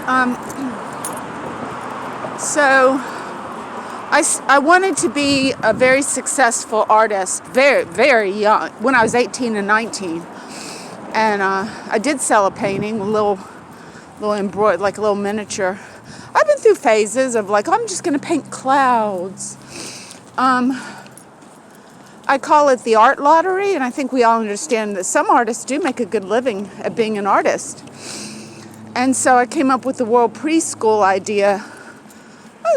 Um, so I wanted to be a very successful artist, very, very young, when I was 18 and 19. And I did sell a painting, a little embroidered, like a little miniature. I've been through phases of like, I'm just going to paint clouds. I call it the art lottery, and I think we all understand that some artists do make a good living at being an artist. And so I came up with the World Preschool idea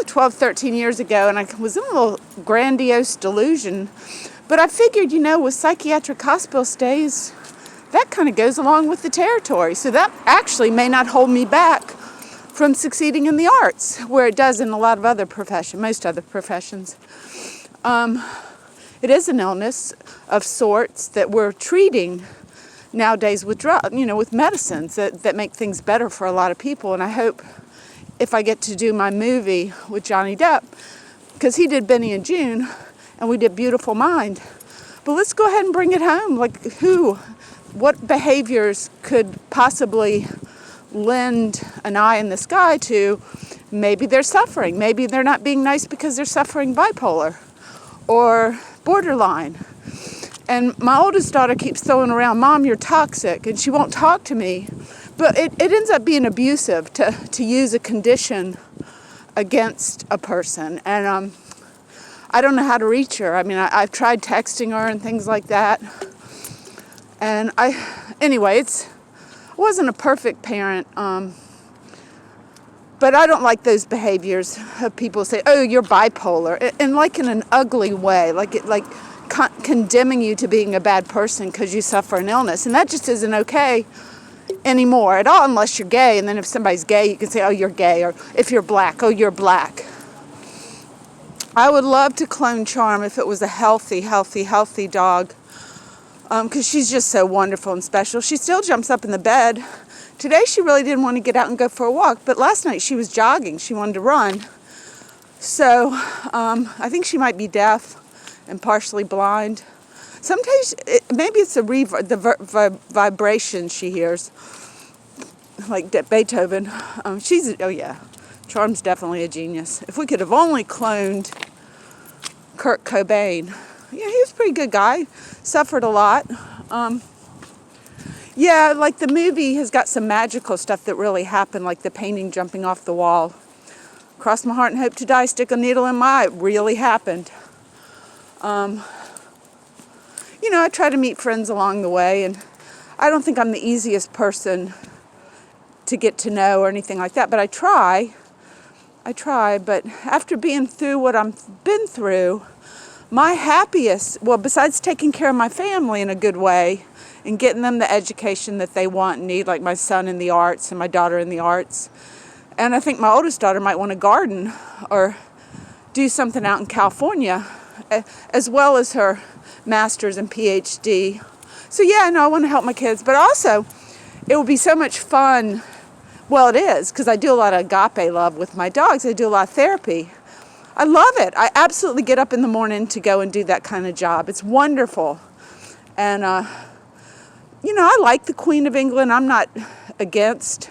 12, 13 years ago, and I was in a little grandiose delusion. But I figured, with psychiatric hospital stays, that kind of goes along with the territory. So that actually may not hold me back from succeeding in the arts, where it does in a lot of other professions, most other professions. It is an illness of sorts that we're treating nowadays with with medicines that make things better for a lot of people. And I hope if I get to do my movie with Johnny Depp, because he did Benny and June, and we did Beautiful Mind. But let's go ahead and bring it home. Like what behaviors could possibly lend an eye in the sky to maybe they're suffering. Maybe they're not being nice because they're suffering bipolar or borderline. And my oldest daughter keeps throwing around, Mom, you're toxic, and she won't talk to me. But it ends up being abusive to use a condition against a person. And I don't know how to reach her. I mean, I've tried texting her and things like that. And anyway, I wasn't a perfect parent. But I don't like those behaviors of people say, oh, you're bipolar. And like in an ugly way, like condemning you to being a bad person because you suffer an illness. And that just isn't okay anymore at all, unless you're gay. And then if somebody's gay, you can say, oh, you're gay. Or if you're black, oh, you're black. I would love to clone Charm if it was a healthy dog. Because she's just so wonderful and special. She still jumps up in the bed. Today she really didn't want to get out and go for a walk, but last night she was jogging. She wanted to run. So I think she might be deaf and partially blind. Sometimes maybe it's the vibration she hears, like Beethoven. Charm's definitely a genius. If we could have only cloned Kurt Cobain. Yeah, he was a pretty good guy. Suffered a lot. Like the movie has got some magical stuff that really happened, like the painting jumping off the wall. Cross my heart and hope to die, stick a needle in my eye. It really happened. I try to meet friends along the way, and I don't think I'm the easiest person to get to know or anything like that, but I try, but after being through what I've been through, my happiest, besides taking care of my family in a good way and getting them the education that they want and need, like my son in the arts and my daughter in the arts. And I think my oldest daughter might want to garden or do something out in California, as well as her master's and PhD. So I want to help my kids, but also it would be so much fun. Well, it is, because I do a lot of agape love with my dogs. I do a lot of therapy. I love it. I absolutely get up in the morning to go and do that kind of job. It's wonderful. And, I like the Queen of England. I'm not against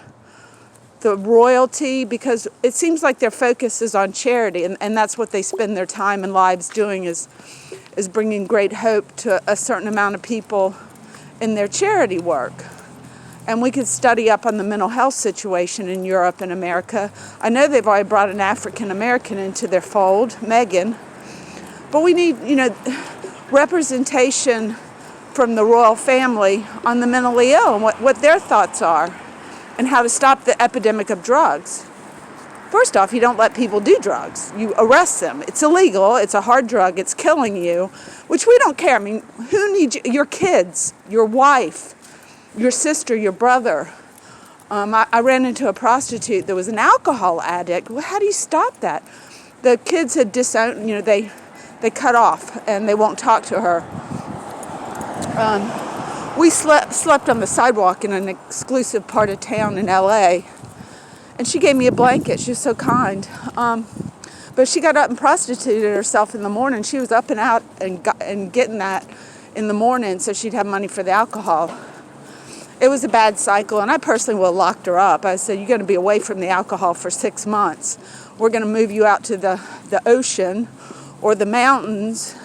the royalty because it seems like their focus is on charity. And that's what they spend their time and lives doing is bringing great hope to a certain amount of people in their charity work. And we could study up on the mental health situation in Europe and America. I know they've already brought an African American into their fold, Meghan. But we need, representation from the royal family on the mentally ill and what their thoughts are and how to stop the epidemic of drugs. First off, you don't let people do drugs. You arrest them. It's illegal. It's a hard drug. It's killing you, which we don't care. I mean, who needs you? Your kids, your wife, your sister, your brother. I ran into a prostitute that was an alcohol addict. Well, how do you stop that? The kids had disowned, they cut off and they won't talk to her. We slept on the sidewalk in an exclusive part of town in LA. And she gave me a blanket. She was so kind. But she got up and prostituted herself in the morning. She was up and out and getting that in the morning so she'd have money for the alcohol. It was a bad cycle, and I personally would have locked her up. I said, you're going to be away from the alcohol for 6 months. We're going to move you out to the ocean or the mountains,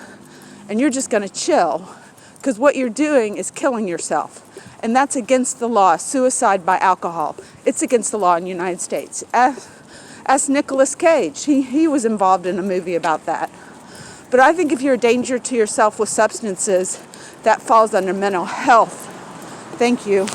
and you're just going to chill. Because what you're doing is killing yourself. And that's against the law, suicide by alcohol. It's against the law in the United States. Ask Nicolas Cage. He was involved in a movie about that. But I think if you're a danger to yourself with substances, that falls under mental health. Thank you.